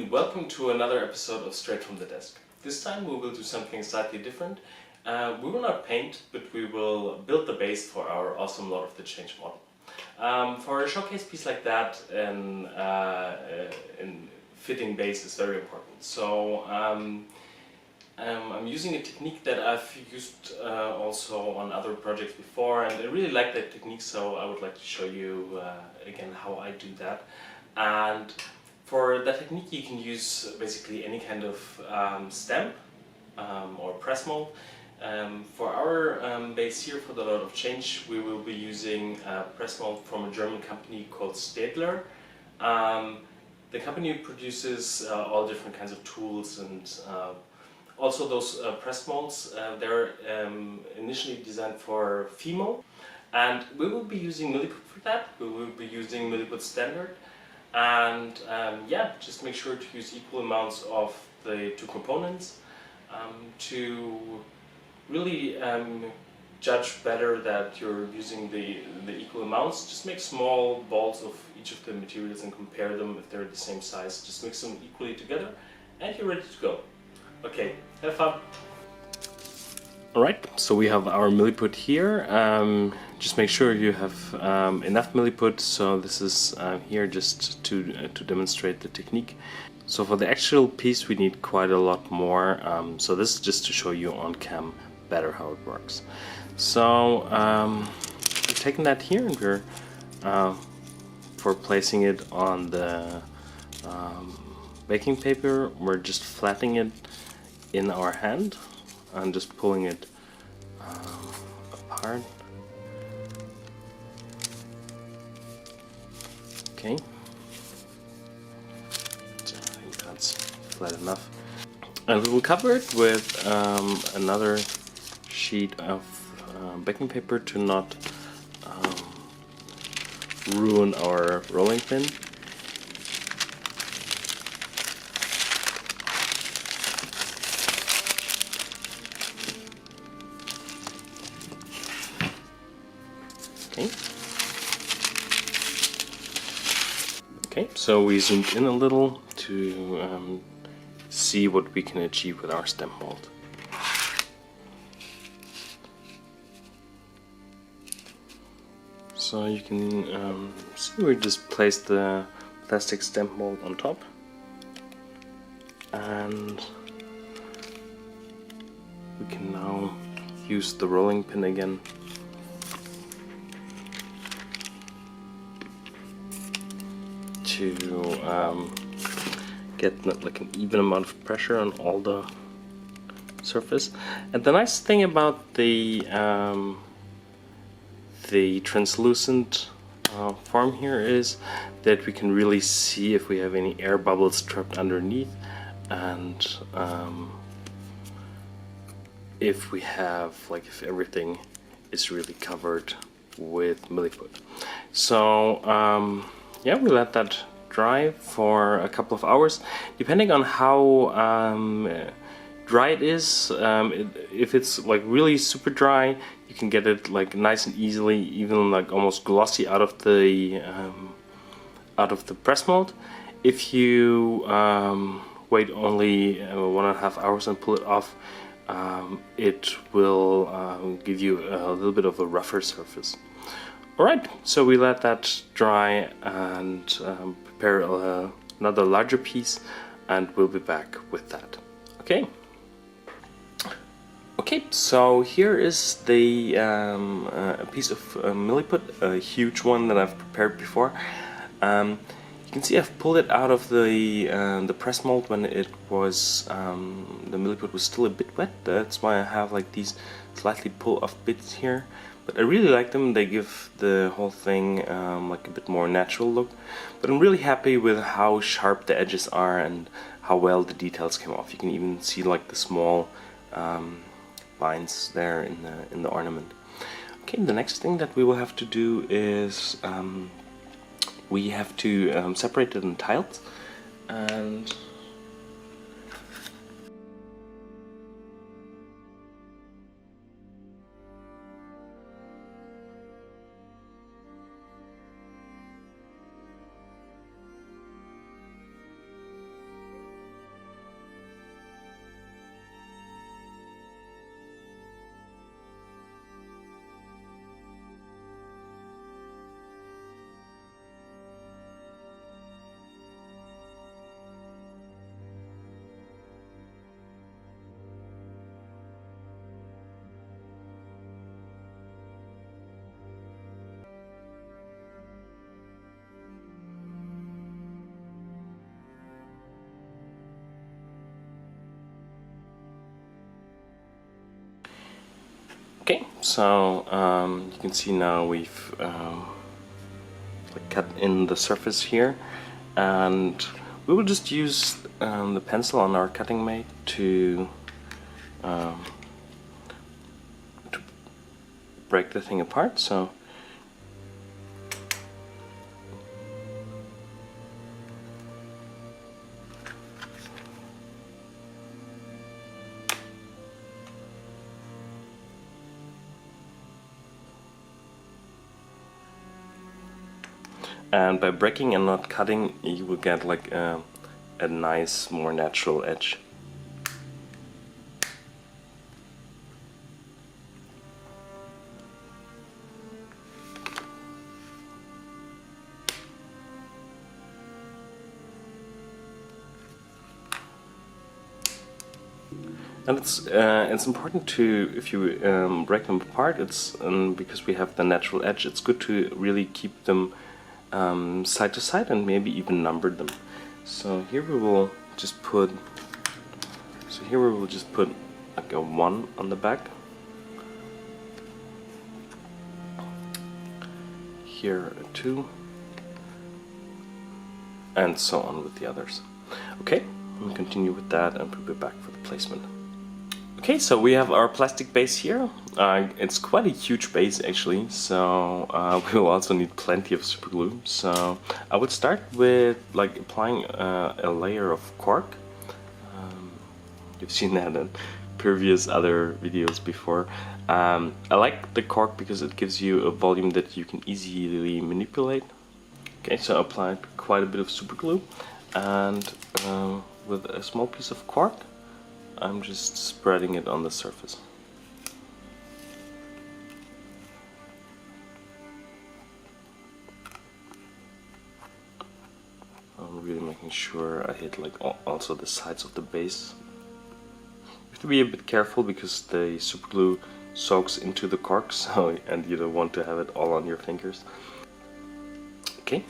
and welcome to another episode of Straight from the Desk. This time we will do something slightly different. We will not paint, but we will build the base for our awesome Lord of the Change model. For a showcase piece like that, in fitting base is very important. So I'm using a technique that I've used also on other projects before, and I really like that technique, so I would like to show you again how I do that. And for that technique you can use basically any kind of stamp or press mold. For our base here for the Lord of Change, we will be using a press mold from a German company called Staedtler. The company produces all different kinds of tools, and also those press molds. They're initially designed for Fimo, and we will be using Milliput for that. We will be using Milliput Standard. And yeah, just make sure to use equal amounts of the two components to really judge better that you're using the equal amounts. Just make small balls of each of the materials and compare them if they're the same size. Just mix them equally together and you're ready to go. Okay, have fun! Alright, so we have our Milliput here. Just make sure you have enough Milliput. So this is here just to demonstrate the technique. So for the actual piece we need quite a lot more. So this is just to show you on cam better how it works. So we're taking that here and we're for placing it on the baking paper, we're just flattening it in our hand and just pulling it apart. Okay, so I think that's flat enough. And we will cover it with another sheet of baking paper to not ruin our rolling pin. Okay, so we zoomed in a little to see what we can achieve with our stamp mold. So you can see we just placed the plastic stamp mold on top, and we can now use the rolling pin again to get like an even amount of pressure on all the surface. And the nice thing about the translucent form here is that we can really see if we have any air bubbles trapped underneath, and if we have, like, if everything is really covered with Milliput. So yeah, we let that dry for a couple of hours, depending on how dry it is. If it's like really super dry, you can get it like nice and easily, even like almost glossy out of the press mold. If you wait only 1.5 hours and pull it off, it will give you a little bit of a rougher surface. Alright, so we let that dry and prepare another larger piece, and we'll be back with that. Okay. Okay, so here is the a piece of Milliput, a huge one that I've prepared before. You can see I've pulled it out of the press mold when it was the Milliput was still a bit wet. That's why I have like these slightly pull-off bits here. But I really like them. They give the whole thing like a bit more natural look. But I'm really happy with how sharp the edges are and how well the details came off. You can even see like the small lines there in the ornament. Okay, the next thing that we will have to do is we have to separate it in tiles, and so you can see now we've like cut in the surface here, and we will just use the pencil on our cutting mat to break the thing apart. So and by breaking and not cutting, you will get like a nice, more natural edge. And it's important to, if you break them apart, it's because we have the natural edge, it's good to really keep them side to side and maybe even number them. So here we will just put like a 1 on the back. Here a 2, and so on with the others. Okay, we'll continue with that and put it back for the placement. Okay, so we have our plastic base here. It's quite a huge base actually, so we will also need plenty of super glue. So I would start with like applying a layer of cork. You've seen that in previous other videos before. I like the cork because it gives you a volume that you can easily manipulate. Okay, so I applied quite a bit of super glue, and with a small piece of cork I'm just spreading it on the surface. I'm really making sure I hit like also the sides of the base. You have to be a bit careful because the super glue soaks into the cork, so and you don't want to have it all on your fingers. Okay,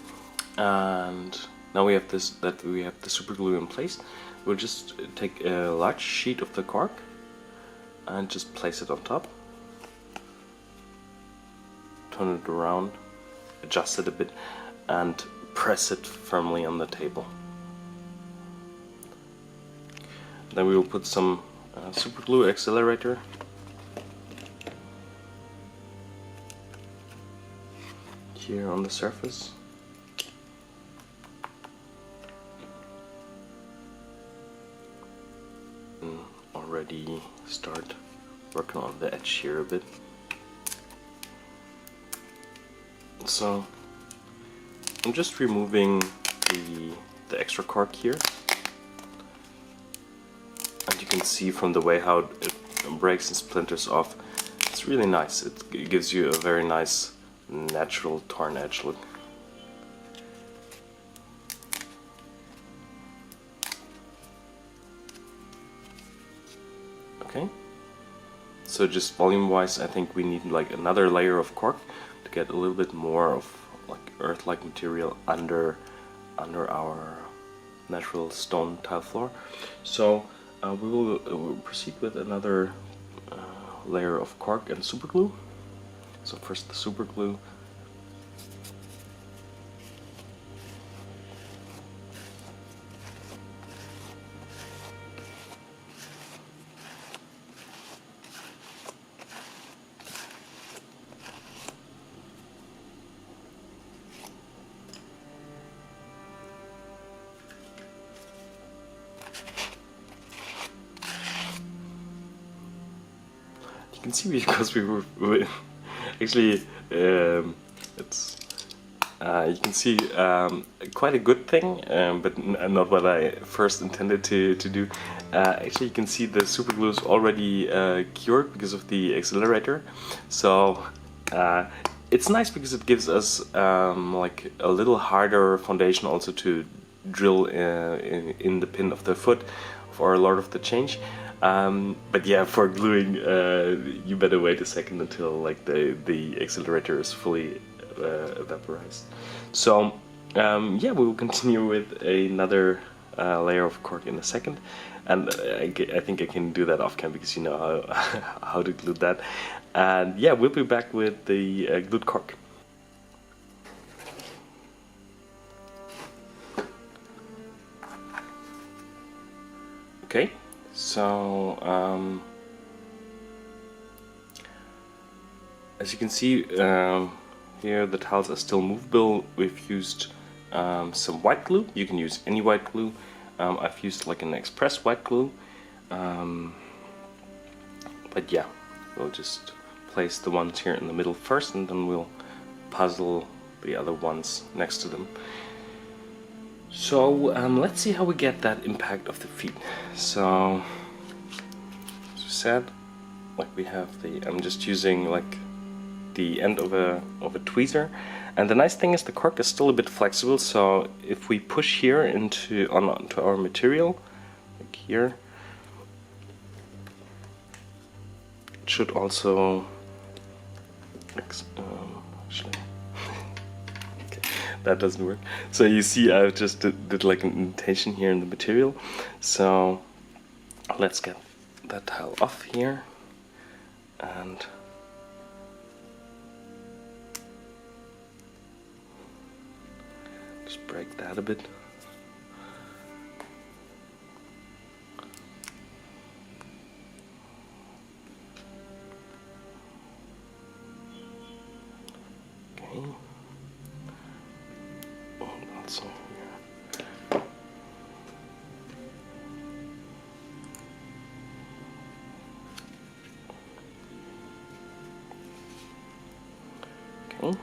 and now we have the super glue in place. We'll just take a large sheet of the cork and just place it on top. Turn it around, adjust it a bit, and press it firmly on the table. Then we will put some super glue accelerator. Here on the surface. Already start working on the edge here a bit. So I'm just removing the extra cork here, and you can see from the way how it breaks and splinters off, it's really nice. It gives you a very nice natural torn edge look. Okay, so just volume wise I think we need like another layer of cork to get a little bit more of like earth-like material under our natural stone tile floor. So we will proceed with another layer of cork and super glue. So first the super glue. You can see because we were actually it's you can see quite a good thing, but not what I first intended to do. Actually, you can see the super glue is already cured because of the accelerator. So it's nice because it gives us like a little harder foundation also to drill in the pin of the foot of our Lord of the Change. But yeah, for gluing, you better wait a second until like the accelerator is fully vaporized. So yeah, we will continue with another layer of cork in a second, and I think I can do that off cam because you know how, how to glue that. And yeah, we'll be back with the glued cork. Okay, so as you can see, here the tiles are still movable. We've used some white glue. You can use any white glue. I've used like an express white glue, but yeah, we'll just place the ones here in the middle first, and then we'll puzzle the other ones next to them. So let's see how we get that impact of the feet. So as we said, like we have the, I'm just using like the end of a tweezer, and the nice thing is the cork is still a bit flexible. So if we push here onto our material, like here, it should also actually that doesn't work. So you see I just did like an indentation here in the material. So let's get that tile off here and just break that a bit. Okay. Also here. Okay.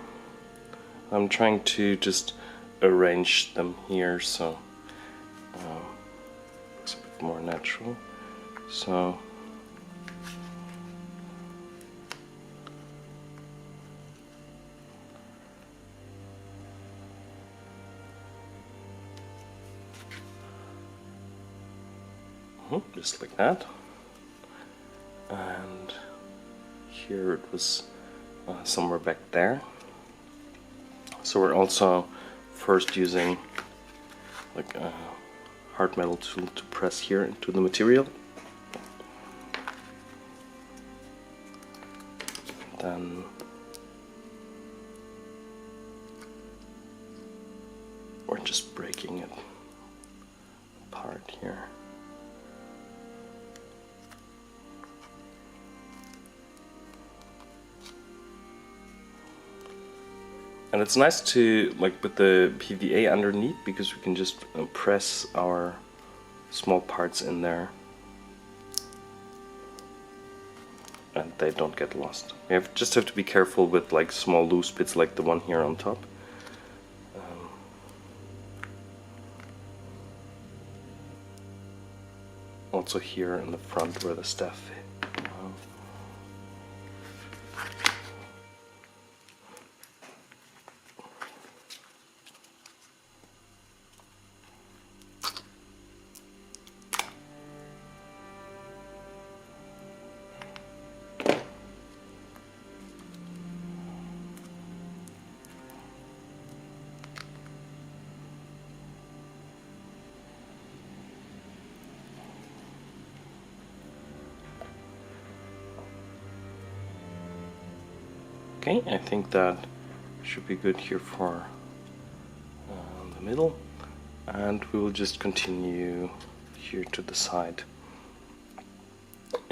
I'm trying to just arrange them here so it's a bit more natural. So just like that, and here it was somewhere back there. So we're also first using like a hard metal tool to press here into the material. Then we're just breaking it apart here. And it's nice to, like, with the PVA underneath, because we can just press our small parts in there and they don't get lost. We just have to be careful with like small loose bits like the one here on top. Also here in the front where the staff fit. Okay, I think that should be good here for the middle, and we will just continue here to the side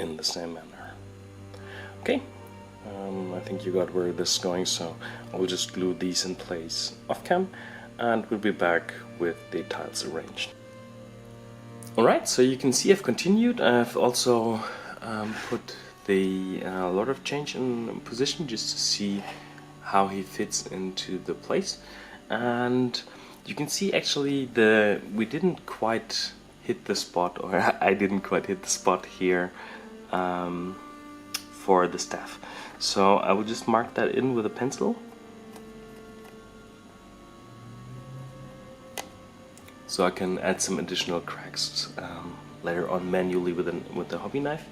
in the same manner. Okay, I think you got where this is going, so I will just glue these in place off cam, and we'll be back with the tiles arranged. Alright, so you can see I've continued. I've also put the lot of change in position just to see how he fits into the place, and you can see actually we didn't quite hit the spot, or I didn't quite hit the spot here for the staff. So I will just mark that in with a pencil. So I can add some additional cracks later on manually with the hobby knife.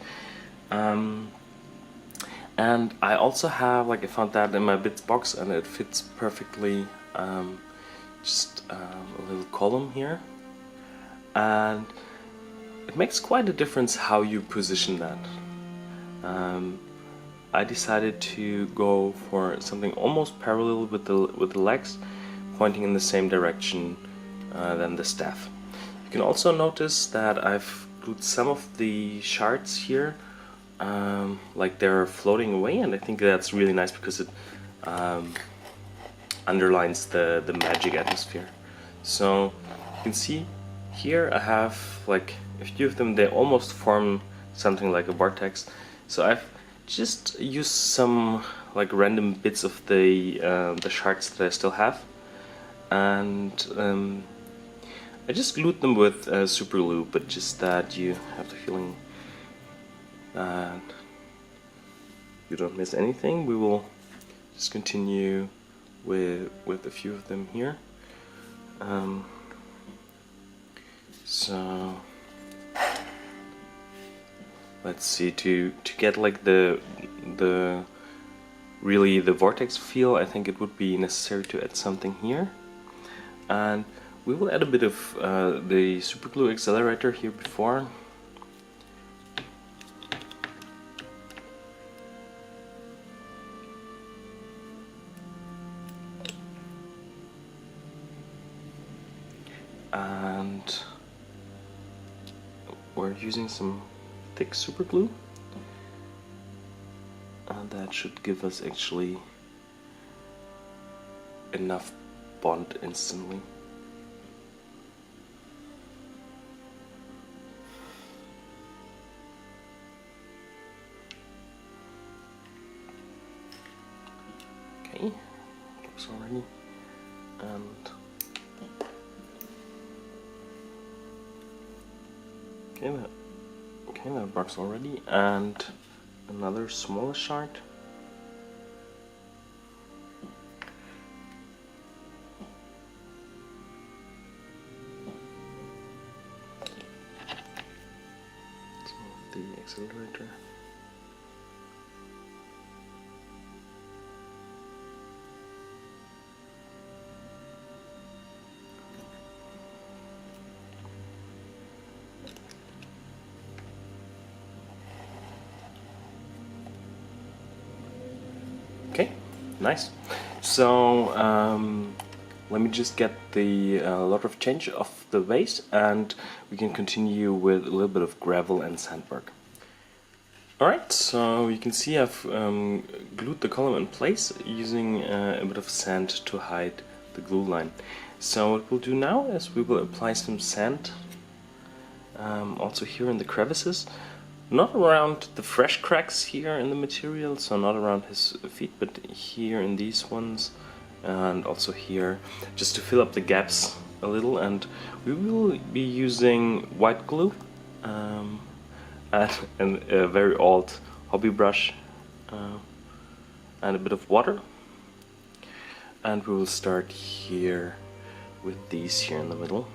And I also have, like, I found that in my bits box and it fits perfectly, just a little column here, and it makes quite a difference how you position that. I decided to go for something almost parallel with the legs, pointing in the same direction than the staff. You can also notice that I've glued some of the shards here, like they're floating away, and I think that's really nice because it underlines the magic atmosphere. So you can see here I have like a few of them. They almost form something like a vortex. So I've just used some like random bits of the shards that I still have, and I just glued them with super glue, but just that you have the feeling that you don't miss anything. We will just continue with a few of them here. So let's see, to get like the really the vortex feel, I think it would be necessary to add something here, and we will add a bit of the super glue accelerator here before. And we're using some thick super glue, and that should give us actually enough bond instantly. Okay, looks already, and okay, that works already, and another smaller shard. Some of the accelerator. Okay, nice. So let me just get the lot of change of the vase, and we can continue with a little bit of gravel and sandwork. Alright, so you can see I've glued the column in place using a bit of sand to hide the glue line. So what we'll do now is we will apply some sand also here in the crevices. Not around the fresh cracks here in the material, so not around his feet, but here in these ones, and also here, just to fill up the gaps a little. And we will be using white glue and a very old hobby brush and a bit of water. And we will start here with these here in the middle.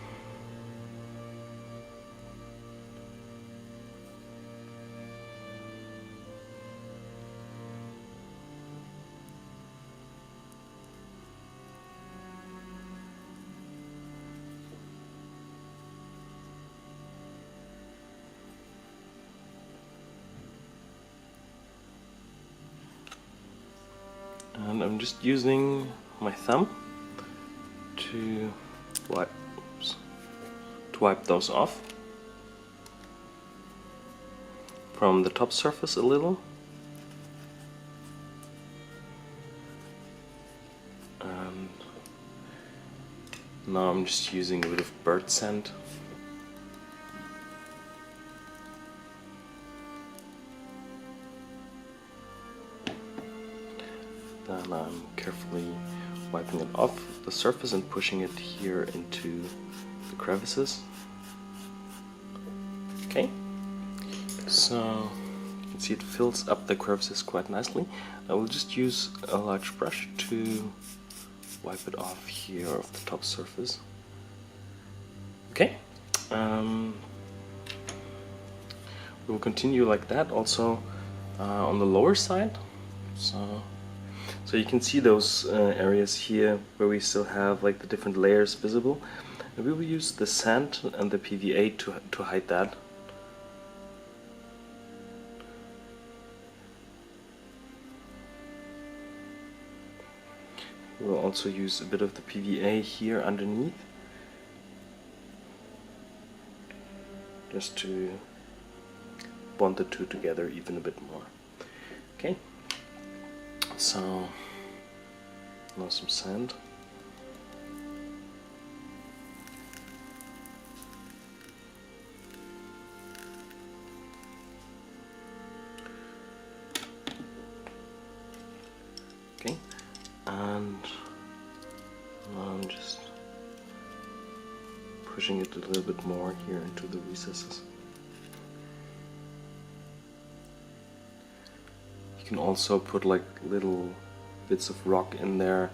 And I'm just using my thumb to wipe those off from the top surface a little. And now I'm just using a bit of bird sand. Then I'm carefully wiping it off the surface and pushing it here into the crevices. Okay, so you can see it fills up the crevices quite nicely. I will just use a large brush to wipe it off here of the top surface. Okay, we will continue like that also on the lower side. So you can see those areas here where we still have like the different layers visible, Maybe we use the sand and the PVA to hide that. We'll also use a bit of the PVA here underneath, just to bond the two together even a bit more. Okay, so now some sand. Okay, and I'm just pushing it a little bit more here into the recesses. You can also put like little bits of rock in there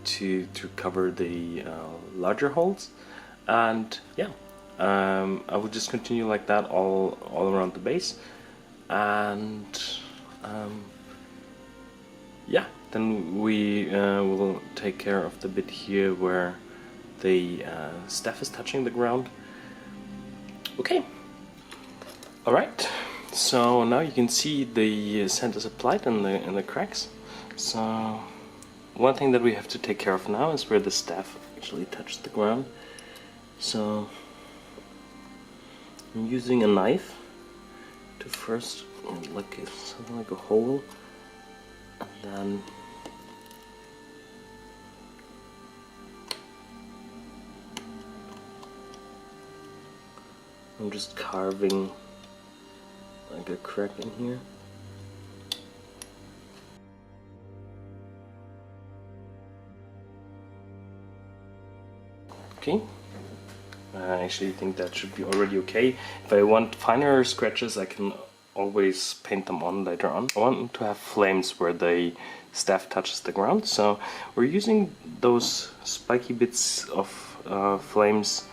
to cover the larger holes, and yeah, I will just continue like that all around the base, and yeah, then we will take care of the bit here where the staff is touching the ground. Okay, alright, so now you can see the sand is applied in the cracks. So one thing that we have to take care of now is where the staff actually touched the ground. So I'm using a knife to first like something like a hole, and then I'm just carving like a crack in here. Okay, I actually think that should be already okay. If I want finer scratches, I can always paint them on later on. I want to have flames where the staff touches the ground, so we're using those spiky bits of flames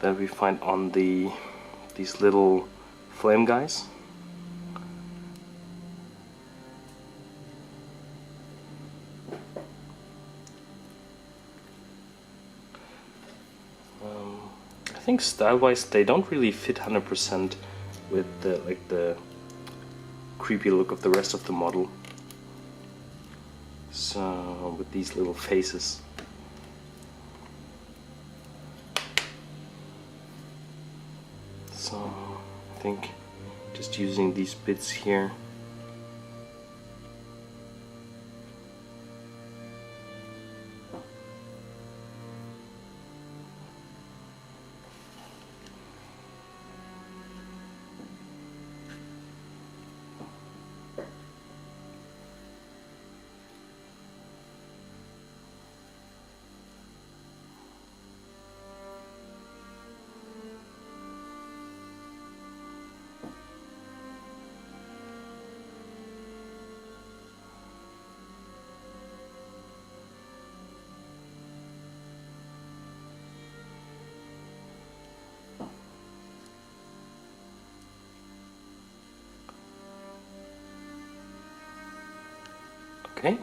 that we find on these little flame guys. I think style-wise they don't really fit 100% with the creepy look of the rest of the model. So with these little faces. So I think just using these bits here. Okay,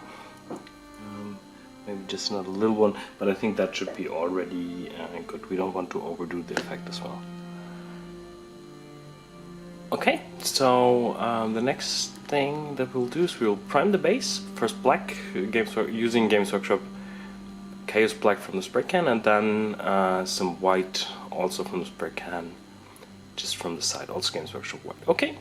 maybe just another little one, but I think that should be already good. We don't want to overdo the effect as well. Okay, so the next thing that we'll do is we'll prime the base. First black, using Games Workshop Chaos Black from the spray can, and then some white also from the spray can, just from the side, also Games Workshop white. Okay.